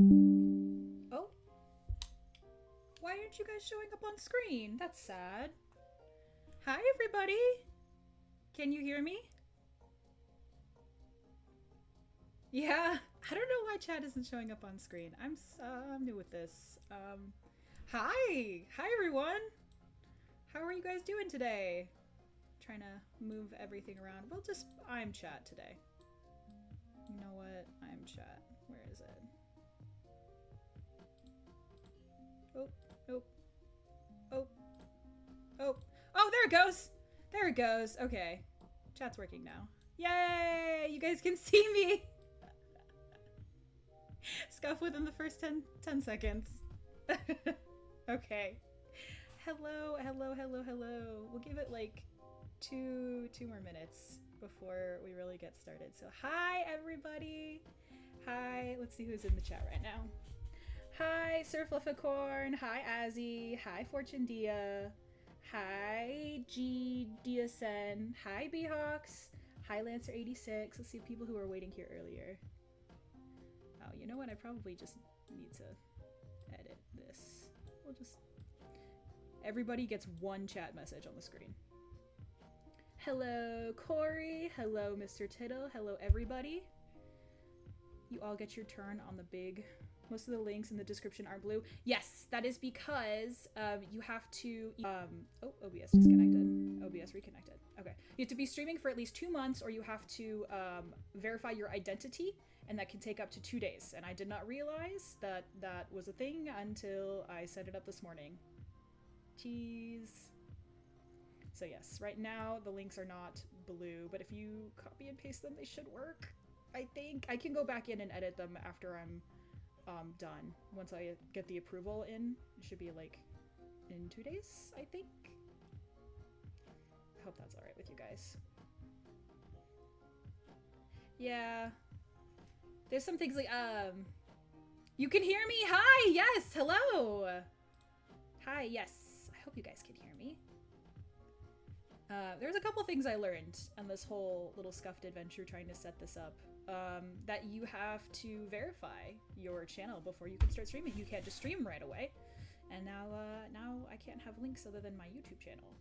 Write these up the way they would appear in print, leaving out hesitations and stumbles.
Oh, why aren't you guys showing up on screen? That's sad. Hi, everybody. Can you hear me? Yeah, I don't know why chat isn't showing up on screen. I'm new with this. Hi everyone. How are you guys doing today? Trying to move everything around. I'm chat today. You know what? I'm chat. Where is it? Oh, oh, oh, oh. Oh, there it goes. There it goes. Okay. Chat's working now. Yay! You guys can see me. Scuff within the first 10 seconds. Okay. Hello. We'll give it like two more minutes before we really get started. So hi everybody. Hi, let's see who's in the chat right now. Hi Surflufficorn. Hi Azzy. Hi Fortune Dia. Hi G Diasen. Hi Beehawks. Hi Lancer86. Let's see people who were waiting here earlier. Oh, you know what? I probably just need to edit this. We'll just... Everybody gets one chat message on the screen. Hello, Corey. Hello, Mr. Tittle. Hello, everybody. You all get your turn on the big... Most of the links in the description are blue. Yes, that is because you have to... oh, OBS disconnected. OBS reconnected. Okay. You have to be streaming for at least 2 months, or you have to verify your identity, and that can take up to 2 days. And I did not realize that that was a thing until I set it up this morning. Jeez. So yes, right now the links are not blue, but if you copy and paste them, they should work. I think I can go back in and edit them after I'm done. Once I get the approval in, it should be like in 2 days, I think. I hope that's all right with you guys. Yeah. There's some things like, you can hear me? Hi, yes, hello. Hi, yes. I hope you guys can hear me. There's a couple things I learned on this whole little scuffed adventure trying to set this up. That you have to verify your channel before you can start streaming. You can't just stream right away. And now I can't have links other than my YouTube channel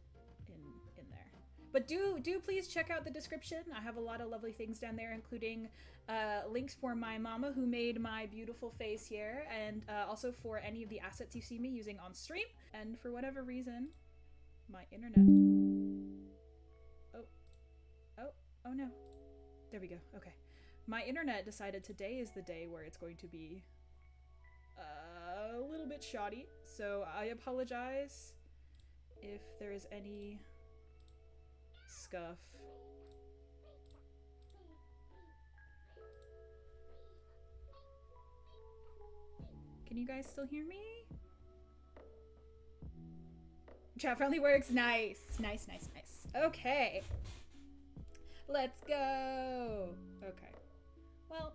in there. But do please check out the description. I have a lot of lovely things down there, including links for my mama who made my beautiful face here, and also for any of the assets you see me using on stream. And for whatever reason, my internet... Oh no. There we go. Okay. My internet decided today is the day where it's going to be a little bit shoddy, so I apologize if there is any scuff. Can you guys still hear me? Chat friendly works. Nice. Okay. Let's go. Okay. Well,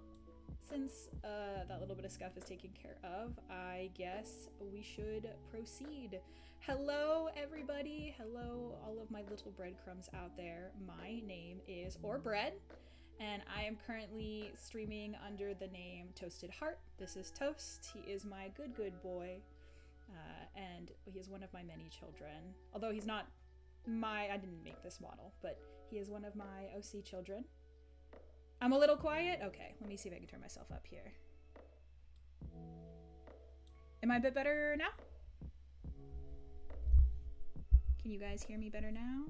since that little bit of scuff is taken care of, I guess we should proceed. Hello, everybody. Hello, all of my little breadcrumbs out there. My name is Bread, and I am currently streaming under the name Toasted Hart. This is Toast. He is my good boy, and he is one of my many children. Although he's not I didn't make this model, but he is one of my OC children. I'm a little quiet? Okay, let me see if I can turn myself up here. Am I a bit better now? Can you guys hear me better now?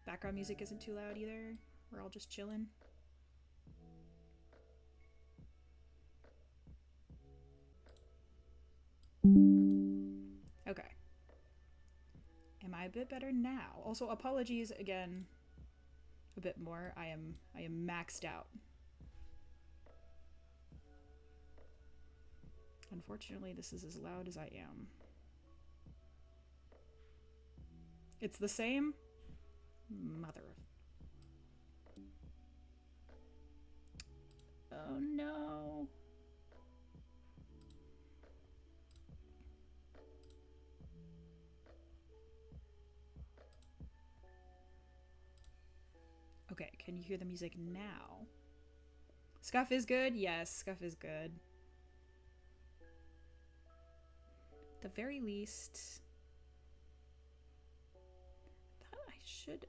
Background music isn't too loud either. We're all just chilling. Okay. Am I a bit better now? Also, apologies again a bit more. I am maxed out. Unfortunately, this is as loud as I am. It's the same? Mother of... Oh no. Okay, can you hear the music now? Scuff is good? Yes, Scuff is good. At the very least, I should...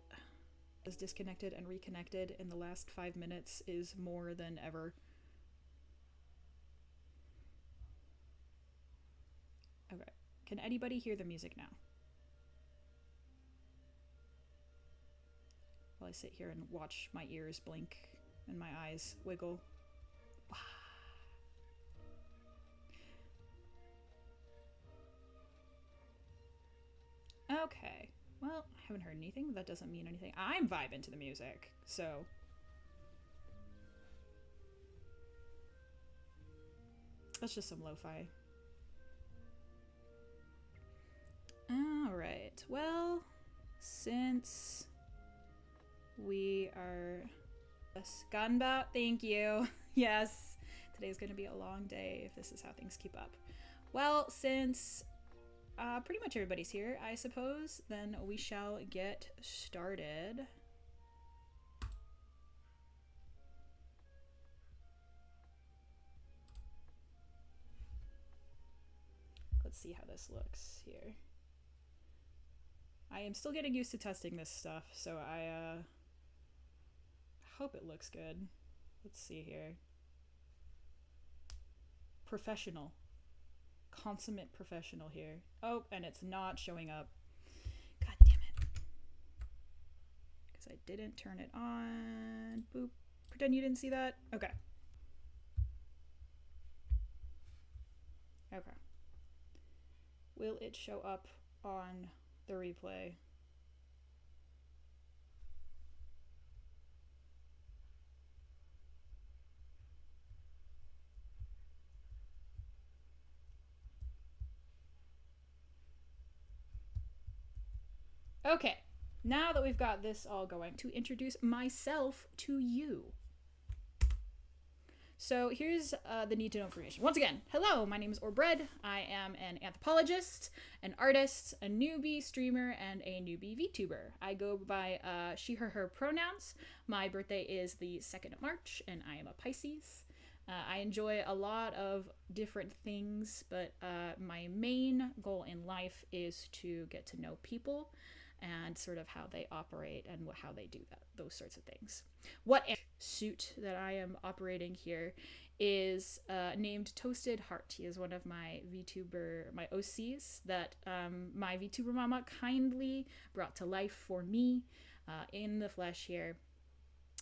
Was disconnected and reconnected in the last 5 minutes is more than ever. Okay. Can anybody hear the music now? While I sit here and watch my ears blink and my eyes wiggle. Okay. Well, I haven't heard anything, but that doesn't mean anything. I'm vibing to the music, so... That's just some lo-fi. Alright, well, since we are... Gunbout, thank you. Yes, today's gonna be a long day if this is how things keep up. Well, since pretty much everybody's here, I suppose, then we shall get started. Let's see how this looks here. I am still getting used to testing this stuff, so I hope it looks good. Let's see here. Professional. Consummate professional here. Oh, and it's not showing up. God damn it. Because I didn't turn it on. Boop. Pretend you didn't see that. Okay. Okay. Will it show up on the replay? Okay, now that we've got this all going, to introduce myself to you. So here's the need to know information. Once again, hello, my name is Bready. I am an anthropologist, an artist, a newbie streamer, and a newbie VTuber. I go by she, her pronouns. My birthday is the 2nd of March, and I am a Pisces. I enjoy a lot of different things, but my main goal in life is to get to know people and sort of how they operate and how they do that, those sorts of things. What suit that I am operating here is named Toasted Hart. He is one of my VTuber, my OCs that my VTuber mama kindly brought to life for me in the flesh here.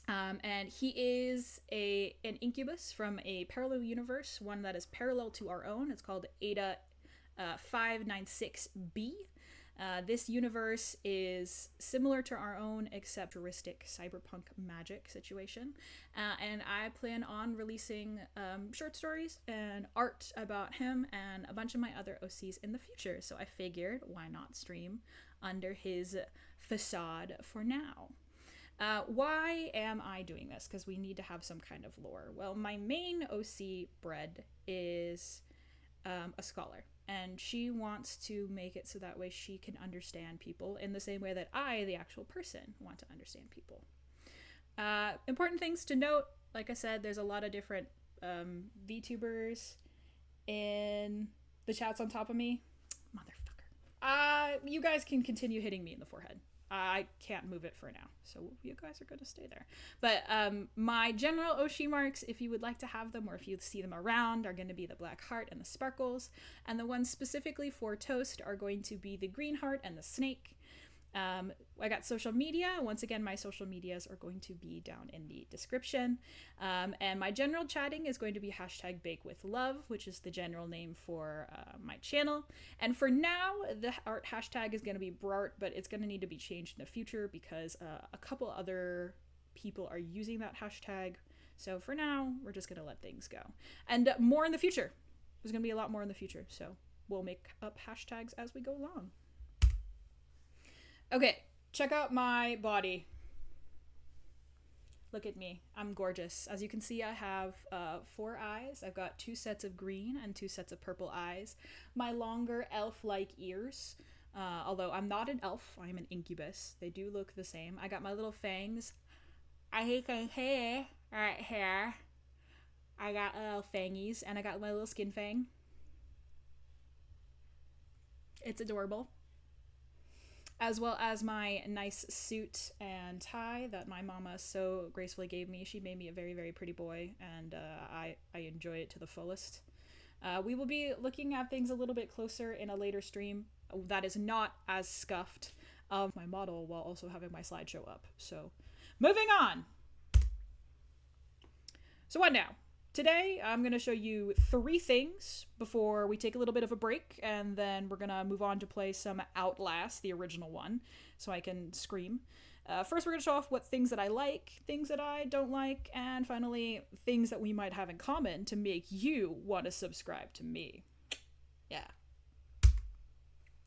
And he is an incubus from a parallel universe, one that is parallel to our own. It's called Ada 596b. This universe is similar to our own, except futuristic cyberpunk magic situation. And I plan on releasing short stories and art about him and a bunch of my other OCs in the future. So I figured, why not stream under his facade for now? Why am I doing this? Because we need to have some kind of lore. Well, my main OC, Bready, is a scholar, and she wants to make it so that way she can understand people in the same way that I, the actual person, want to understand people. Important things to note, like I said, there's a lot of different VTubers in the chats on top of me. Motherfucker. You guys can continue hitting me in the forehead. I can't move it for now, so you guys are going to stay there. But my general Oshi marks, if you would like to have them or if you see them around, are going to be the black heart and the sparkles. And the ones specifically for toast are going to be the green heart and the snake. I got social media. Once again, my social medias are going to be down in the description. And my general chatting is going to be #BakeWithLove, which is the general name for my channel. And for now, the art hashtag is going to be Brart, but it's going to need to be changed in the future because a couple other people are using that hashtag. So for now, we're just going to let things go. And more in the future. There's going to be a lot more in the future. So we'll make up hashtags as we go along. Okay, check out my body. Look at me. I'm gorgeous. As you can see, I have 4 eyes. I've got 2 sets of green and 2 sets of purple eyes. My longer elf-like ears. Although I'm not an elf, I'm an incubus. They do look the same. I got my little fangs. I hate my hair right here. I got fangies, and I got my little skin fang. It's adorable. As well as my nice suit and tie that my mama so gracefully gave me. She made me a very, very pretty boy, and I enjoy it to the fullest. We will be looking at things a little bit closer in a later stream that is not as scuffed of my model while also having my slideshow up. So, moving on. So what now? Today, I'm going to show you 3 things before we take a little bit of a break, and then we're going to move on to play some Outlast, the original one, so I can scream. First, we're going to show off what things that I like, things that I don't like, and finally, things that we might have in common to make you want to subscribe to me. Yeah.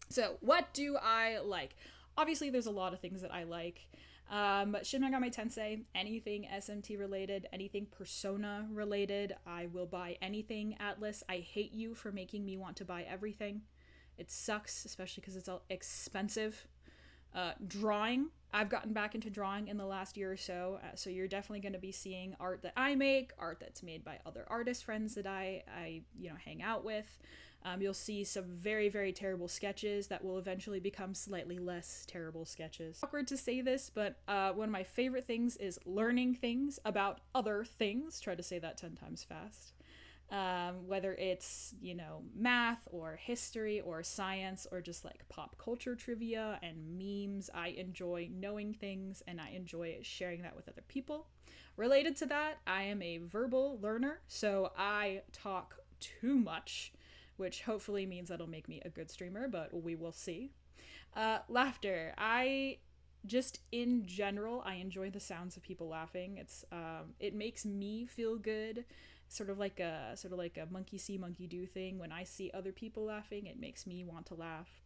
So, what do I like? Obviously, there's a lot of things that I like. Shin Megami Tensei, anything SMT related, anything Persona related, I will buy anything. Atlas, I hate you for making me want to buy everything. It sucks, especially because it's all expensive. Drawing, I've gotten back into drawing in the last year or so, so you're definitely going to be seeing art that I make, art that's made by other artist friends that I hang out with. You'll see some very, very terrible sketches that will eventually become slightly less terrible sketches. Awkward to say this, but one of my favorite things is learning things about other things. Try to say that 10 times fast. Whether it's, math or history or science or just like pop culture trivia and memes, I enjoy knowing things and I enjoy sharing that with other people. Related to that, I am a verbal learner, so I talk too much, which hopefully means that'll make me a good streamer, but we will see. Laughter. In general, I enjoy the sounds of people laughing. It makes me feel good, sort of like a monkey see, monkey do thing. When I see other people laughing, it makes me want to laugh.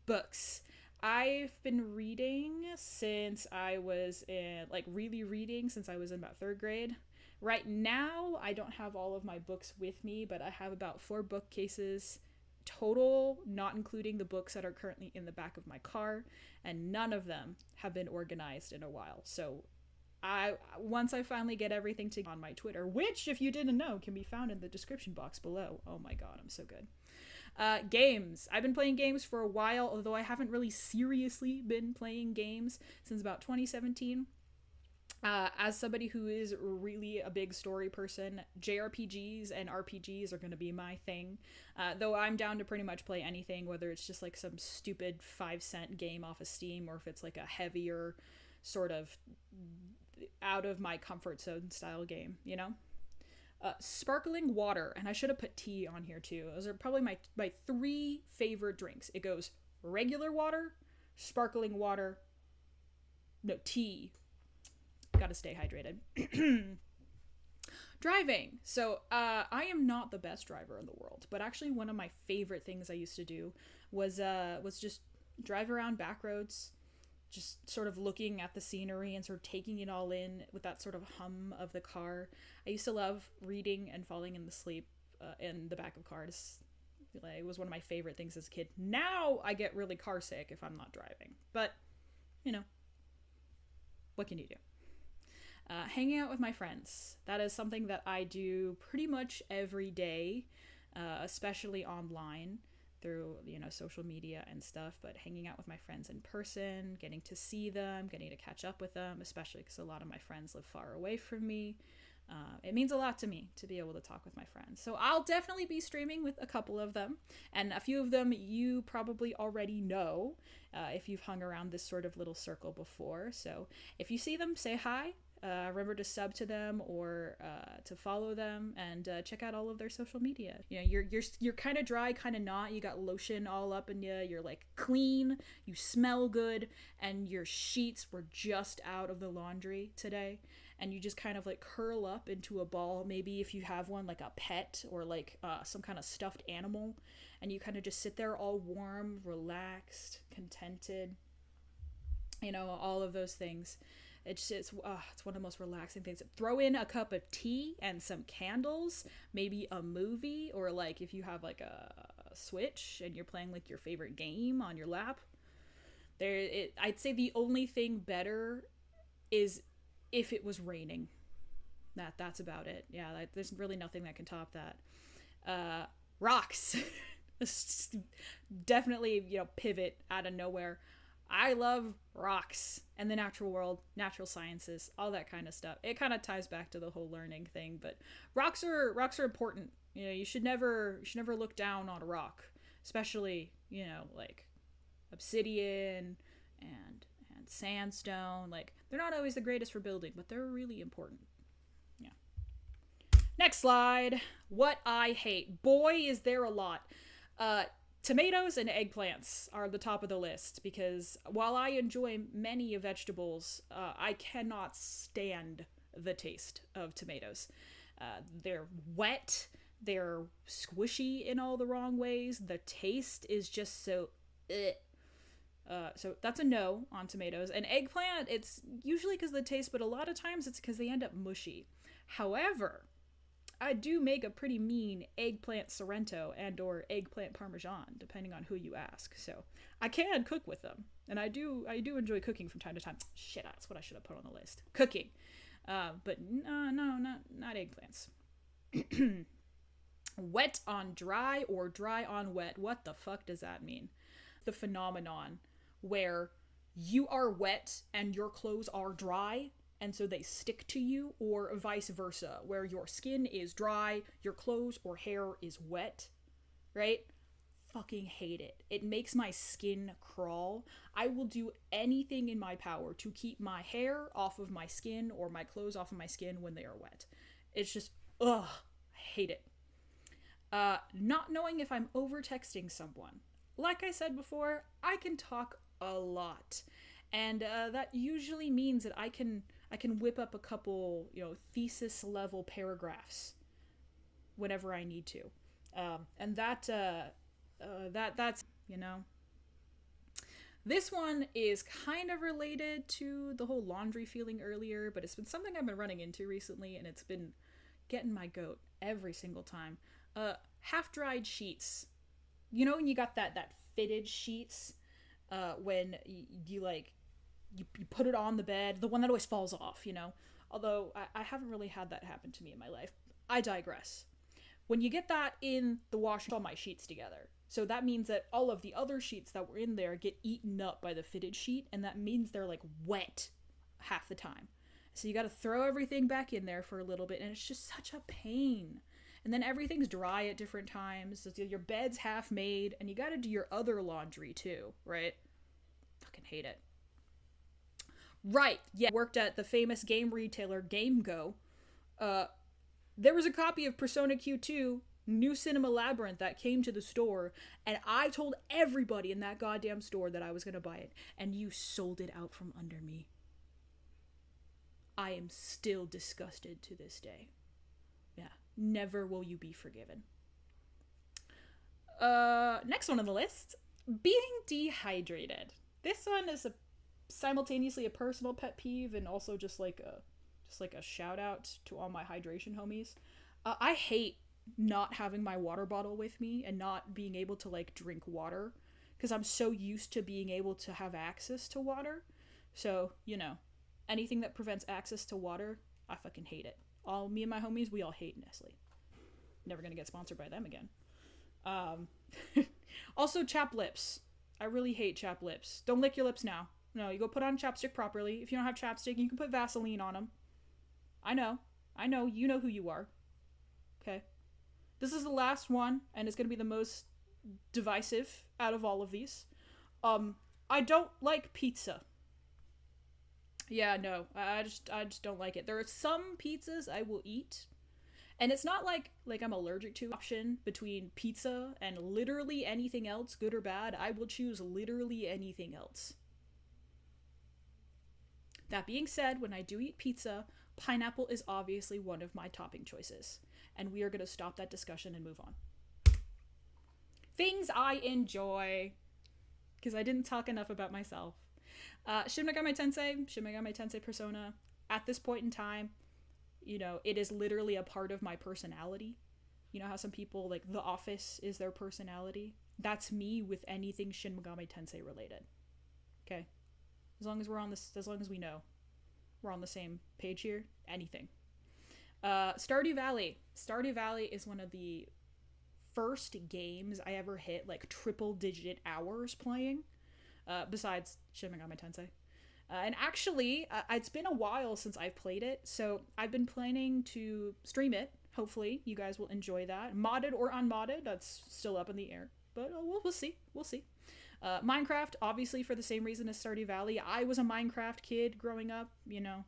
Books. I've been reading since I was since I was in about 3rd grade. Right now, I don't have all of my books with me, but I have about 4 bookcases total, not including the books that are currently in the back of my car, and none of them have been organized in a while. So once I finally get everything together on my Twitter, which, if you didn't know, can be found in the description box below. Oh my god, I'm so good. Games. I've been playing games for a while, although I haven't really seriously been playing games since about 2017. As somebody who is really a big story person, JRPGs and RPGs are going to be my thing. Though I'm down to pretty much play anything, whether it's just like some stupid 5-cent game off of Steam or if it's like a heavier sort of out of my comfort zone style game, Sparkling water, and I should have put tea on here too. Those are probably my 3 favorite drinks. It goes regular water, sparkling water, tea. Gotta stay hydrated. Driving. So I am not the best driver in the world, but actually one of my favorite things I used to do was just drive around back roads, just sort of looking at the scenery and sort of taking it all in with that sort of hum of the car. I used to love reading and falling asleep in the back of cars. It was one of my favorite things as a kid. Now I get really car sick if I'm not driving, but what can you do? Hanging out with my friends. That is something that I do pretty much every day, especially online through, social media and stuff, but hanging out with my friends in person, getting to see them, getting to catch up with them, especially because a lot of my friends live far away from me. It means a lot to me to be able to talk with my friends. So I'll definitely be streaming with a couple of them, and a few of them you probably already know if you've hung around this sort of little circle before. So if you see them, say hi. Remember to sub to them or to follow them and check out all of their social media. You're kind of dry, kind of not. You got lotion all up in you. You're like clean. You smell good, and your sheets were just out of the laundry today. And you just kind of like curl up into a ball. Maybe if you have one, like a pet or like some kind of stuffed animal, and you kind of just sit there all warm, relaxed, contented. All of those things. It's one of the most relaxing things. Throw in a cup of tea and some candles, maybe a movie, or like if you have like a Switch and you're playing like your favorite game on your lap. I'd say the only thing better is if it was raining. That's about it. Yeah, there's really nothing that can top that. Rocks. Definitely, pivot out of nowhere. I love rocks and the natural world, natural sciences, all that kind of stuff. It kind of ties back to the whole learning thing, but rocks are important. You should never look down on a rock, especially, like obsidian and sandstone. Like, they're not always the greatest for building, but they're really important. Yeah. Next slide. What I hate. Boy, is there a lot. Tomatoes and eggplants are the top of the list because while I enjoy many vegetables, I cannot stand the taste of tomatoes. They're wet, they're squishy in all the wrong ways. The taste is just so. So that's a no on tomatoes. And eggplant, it's usually because of the taste, but a lot of times it's because they end up mushy. However, I do make a pretty mean eggplant Sorrento and or eggplant Parmesan, depending on who you ask. So I can cook with them, and I do enjoy cooking from time to time. Shit, that's what I should have put on the list. Cooking, but no, not eggplants. Wet on dry or dry on wet. What the fuck does that mean? The phenomenon where you are wet and your clothes are dry, and so they stick to you, or vice versa, where your skin is dry, your clothes or hair is wet, right? Fucking hate it. It makes my skin crawl. I will do anything in my power to keep my hair off of my skin or my clothes off of my skin when they are wet. It's just, ugh, I hate it. Not knowing if I'm over texting someone. Like I said before, I can talk a lot. And that usually means that I can whip up a couple, thesis level paragraphs whenever I need to. And that's, This one is kind of related to the whole laundry feeling earlier, but it's been something I've been running into recently, and it's been getting my goat every single time. Half-dried sheets. When you got that fitted sheets, when you put it on the bed, the one that always falls off, although I haven't really had that happen to me in my life. I digress. When you get that in the wash, all my sheets together. So that means that all of the other sheets that were in there get eaten up by the fitted sheet, and that means they're like wet half the time. So you got to throw everything back in there for a little bit, and it's just such a pain. And then everything's dry at different times. So your bed's half made, and you got to do your other laundry too, right? Fucking hate it. Right, yeah. Worked at the famous game retailer GameGo. There was a copy of Persona Q2 New Cinema Labyrinth that came to the store, and I told everybody in that goddamn store that I was gonna buy it, and you sold it out from under me. I am still disgusted to this day. Yeah, never will you be forgiven. Next one on the list, being dehydrated. This one is simultaneously a personal pet peeve and also just like a shout out to all my hydration homies. I hate not having my water bottle with me and not being able to drink water because I'm so used to being able to have access to water. So, anything that prevents access to water, I fucking hate it. Me and my homies, we all hate Nestle. Never gonna get sponsored by them again. Also, chapped lips. I really hate chapped lips. Don't lick your lips now. No, you go put on chapstick properly. If you don't have chapstick, you can put Vaseline on them. I know. You know who you are. Okay. This is the last one, and it's going to be the most divisive out of all of these. I don't like pizza. Yeah, no. I just don't like it. There are some pizzas I will eat, and it's not like I'm allergic to option between pizza and literally anything else, good or bad. I will choose literally anything else. That being said, when I do eat pizza, pineapple is obviously one of my topping choices. And we are going to stop that discussion and move on. Things I enjoy. Because I didn't talk enough about myself. Shin Megami Tensei Persona. At this point in time, it is literally a part of my personality. You know how some people, The Office is their personality? That's me with anything Shin Megami Tensei related. Okay? As long as we know we're on the same page here, anything. Stardew Valley. Stardew Valley is one of the first games I ever hit like triple digit hours playing, besides Shin Megami Tensei. And actually, it's been a while since I've played it, so I've been planning to stream it. Hopefully, you guys will enjoy that. Modded or unmodded, that's still up in the air. But we'll see. We'll see. Minecraft, obviously, for the same reason as Stardew Valley. I was a Minecraft kid growing up, you know.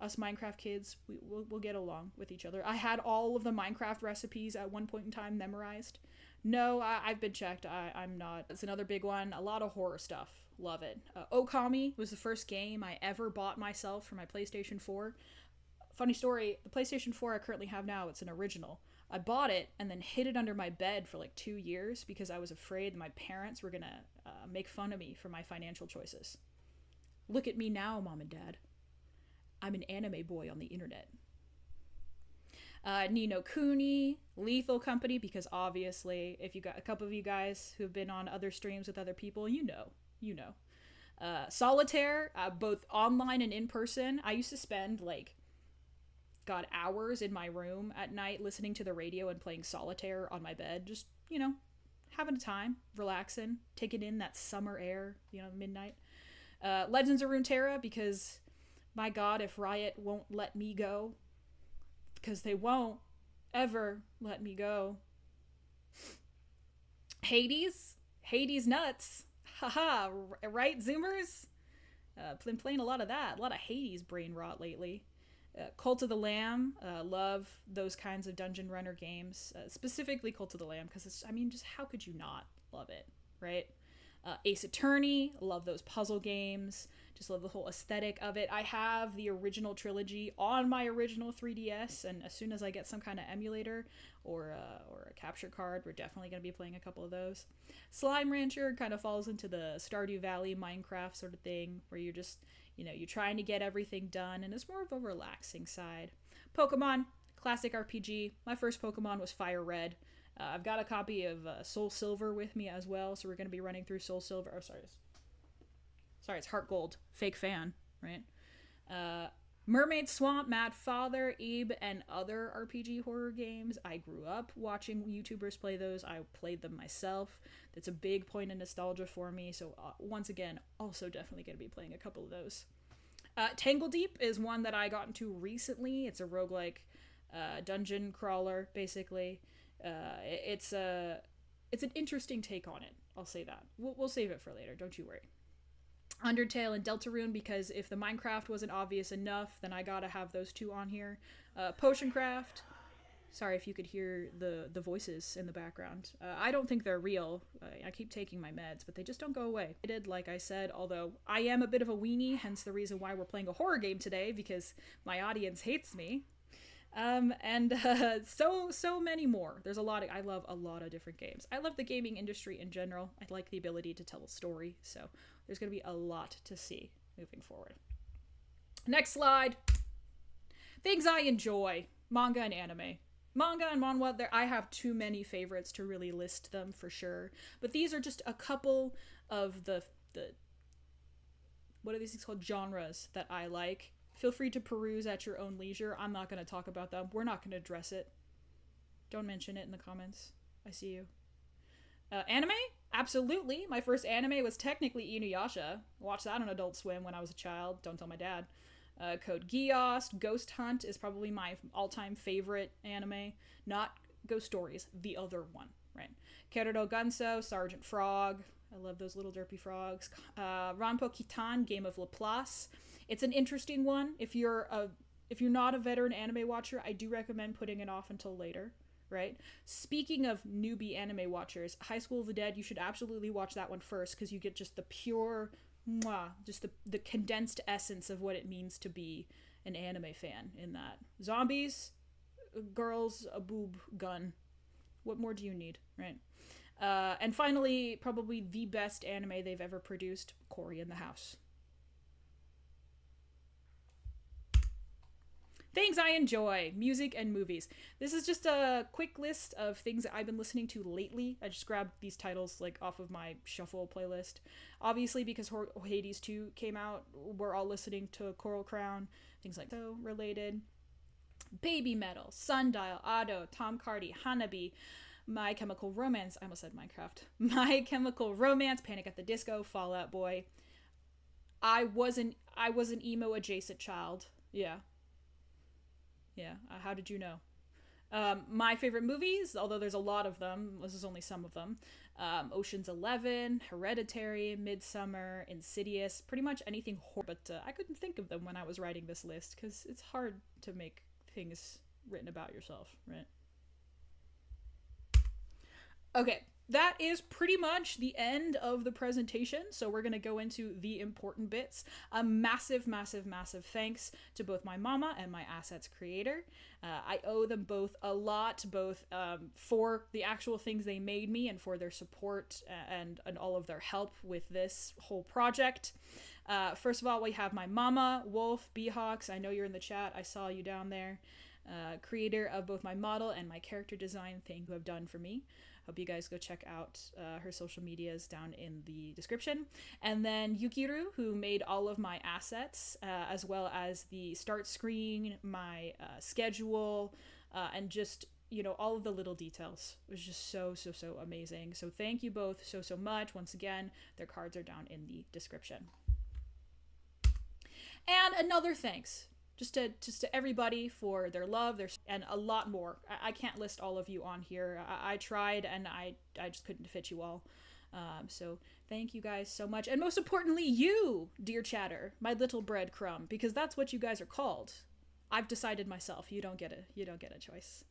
Us Minecraft kids, we'll get along with each other. I had all of the Minecraft recipes at one point in time memorized. No, I've been checked. I'm not. It's another big one. A lot of horror stuff. Love it. Okami was the first game I ever bought myself for my PlayStation 4. Funny story, the PlayStation 4 I currently have now, it's an original. I bought it and then hid it under my bed for like 2 years because I was afraid that my parents were gonna make fun of me for my financial choices. Look at me now, Mom and Dad. I'm an anime boy on the internet. Ni no Kuni, Lethal Company, because obviously, if you got a couple of you guys who have been on other streams with other people, you know. Solitaire, both online and in person. I used to spend like, God, hours in my room at night listening to the radio and playing Solitaire on my bed. Just, you know, having a time, relaxing, taking in that summer air, you know, midnight. Legends of Runeterra, because my God, if Riot won't let me go, because they won't ever let me go. Hades nuts. Haha, right, Zoomers? Been playing a lot of that. A lot of Hades brain rot lately. Cult of the Lamb. Love those kinds of dungeon runner games. Specifically Cult of the Lamb, because it's, I mean, just how could you not love it, right? Ace Attorney. Love those puzzle games. Just love the whole aesthetic of it. I have the original trilogy on my original 3DS, and as soon as I get some kind of emulator or a capture card, we're definitely going to be playing a couple of those. Slime Rancher kind of falls into the Stardew Valley Minecraft sort of thing, where you're just, you know, you're trying to get everything done, and it's more of a relaxing side. Pokemon, classic RPG. My first Pokemon was Fire Red. I've got a copy of Soul Silver with me as well, so we're going to be running through Soul Silver. Oh, sorry, it's Heart Gold. Fake fan, right? Mermaid Swamp, Mad Father, Abe, and other RPG horror games. I grew up watching YouTubers play those. I played them myself. That's a big point of nostalgia for me. So once again, also definitely going to be playing a couple of those. Tangle Deep is one that I got into recently. It's a roguelike dungeon crawler, basically. It's an interesting take on it. I'll say that. We'll save it for later. Don't you worry. Undertale and Deltarune, because if the Minecraft wasn't obvious enough, then I gotta have those two on here. Potioncraft. Sorry if you could hear the voices in the background. I don't think they're real. I keep taking my meds, but they just don't go away. I did, like I said, although I am a bit of a weenie, hence the reason why we're playing a horror game today, because my audience hates me. And so many more. There's I love a lot of different games. I love the gaming industry in general. I like the ability to tell a story, so there's going to be a lot to see moving forward. Next slide. Things I enjoy. Manga and anime. Manga and manhwa, I have too many favorites to really list them for sure. But these are just a couple of the what are these things called? Genres that I like. Feel free to peruse at your own leisure. I'm not going to talk about them. We're not going to address it. Don't mention it in the comments. I see you. Anime? Absolutely. My first anime was technically Inuyasha. Watched that on Adult Swim when I was a child. Don't tell my dad. Code Geass. Ghost Hunt is probably my all-time favorite anime. Not Ghost Stories. The other one, right? Kerudo Gunso. Sergeant Frog. I love those little derpy frogs. Ranpo Kitan. Game of Laplace. It's an interesting one. If you're not a veteran anime watcher, I do recommend putting it off until later, right? Speaking of newbie anime watchers, High School of the Dead, you should absolutely watch that one first, because you get just the pure, just the condensed essence of what it means to be an anime fan in that. Zombies, girls, a boob, gun. What more do you need, right? And finally, probably the best anime they've ever produced, Cory in the House. Things I enjoy, music and movies. This is just a quick list of things that I've been listening to lately. I just grabbed these titles like off of my shuffle playlist. Obviously, because Hades 2 came out, we're all listening to Coral Crown, things like so related. Baby Metal, Sundial, Otto, Tom Cardy, Hanabi, My Chemical Romance, I almost said Minecraft, My Chemical Romance, Panic at the Disco, Fall Out Boy. I was an emo adjacent child. Yeah. Yeah. How did you know? My favorite movies, although there's a lot of them, this is only some of them. Ocean's 11, Hereditary, Midsummer, Insidious, pretty much anything horror. But I couldn't think of them when I was writing this list because it's hard to make things written about yourself, right? Okay, that is pretty much the end of the presentation. So we're going to go into the important bits. A massive, massive, massive thanks to both my mama and my assets creator. I owe them both a lot, both for the actual things they made me and for their support and all of their help with this whole project. First of all, we have my mama, Wolf, Beehawks. I know you're in the chat. I saw you down there. Creator of both my model and my character design. Thank you have done for me. Hope you guys go check out her social medias down in the description. And then Yukiru, who made all of my assets, as well as the start screen, my schedule, and just, you know, all of the little details. It was just so amazing. So thank you both so much. Once again, their cards are down in the description. And another thanks just to everybody for their love, and a lot more. I can't list all of you on here. I tried, and I just couldn't fit you all. So thank you guys so much, and most importantly, you, dear chatter, my little breadcrumb, because that's what you guys are called. I've decided myself. You don't get a choice.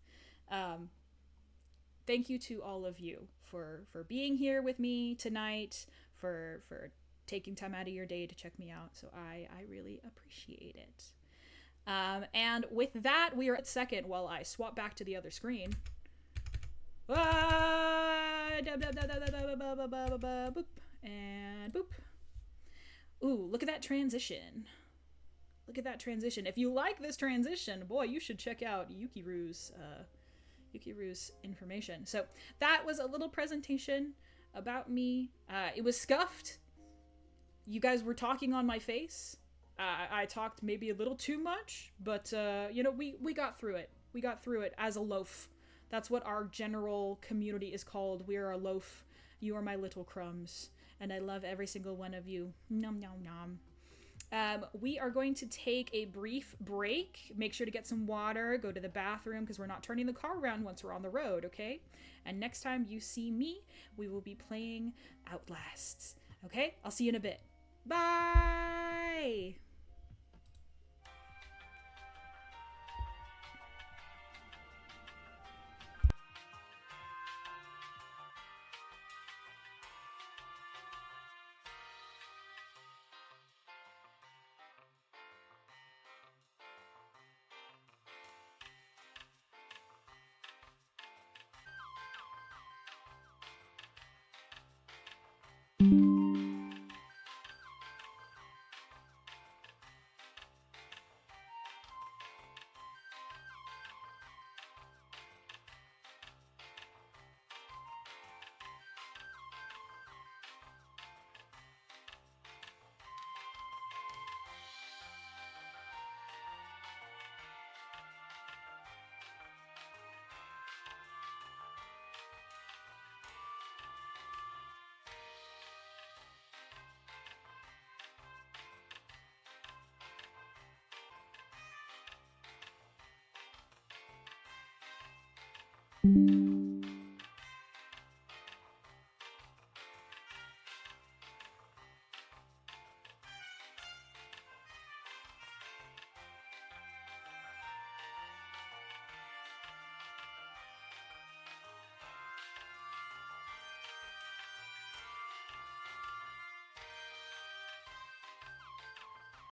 Thank you to all of you for being here with me tonight, for taking time out of your day to check me out. So I really appreciate it. And with that, we are at second while I swap back to the other screen. And boop. Ooh, look at that transition. Look at that transition. If you like this transition, boy, you should check out Yukiru's information. So that was a little presentation about me. It was scuffed. You guys were talking on my face. I talked maybe a little too much, but, you know, we got through it. We got through it as a loaf. That's what our general community is called. We are a loaf. You are my little crumbs. And I love every single one of you. Nom, nom, nom. We are going to take a brief break. Make sure to get some water. Go to the bathroom, because we're not turning the car around once we're on the road, okay? And next time you see me, we will be playing Outlast. Okay? I'll see you in a bit. Bye!